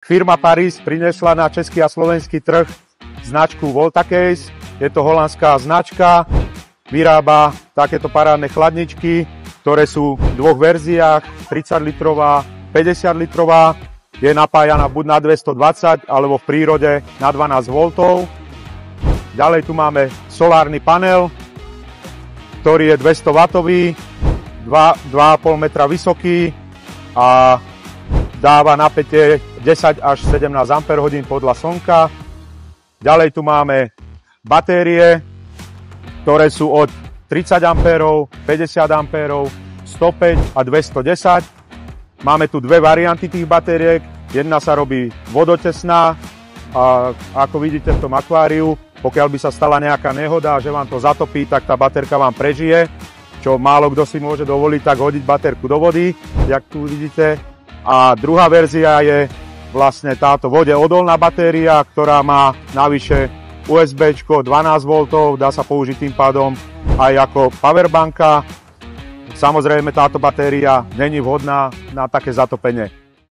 Firma Paris priniesla na český a slovenský trh značku Voltacase. Je to holandská značka, vyrába takéto parádne chladničky, ktoré sú v dvoch verziách, 30 litrová, 50 litrová. Je napájaná buď na 220 alebo v prírode na 12 V. Ďalej tu máme solárny panel, ktorý je 200 W, 2,5 metra vysoký a dáva napätie 10 až 17 Ah podľa slnka. Ďalej tu máme batérie, ktoré sú od 30 A, 50 A, 105 a 210. Máme tu dve varianty tých batériek. Jedna sa robí vodotesná a ako vidíte v tom akváriu, pokiaľ by sa stala nejaká nehoda, že vám to zatopí, tak tá baterka vám prežije, čo málo kto si môže dovoliť, tak hodiť baterku do vody, jak tu vidíte. A druhá verzia je vlastne táto vodeodolná batéria, ktorá má navyše USBčko 12 V, dá sa použiť tým pádom aj ako powerbanka. Samozrejme táto batéria není vhodná na také zatopenie.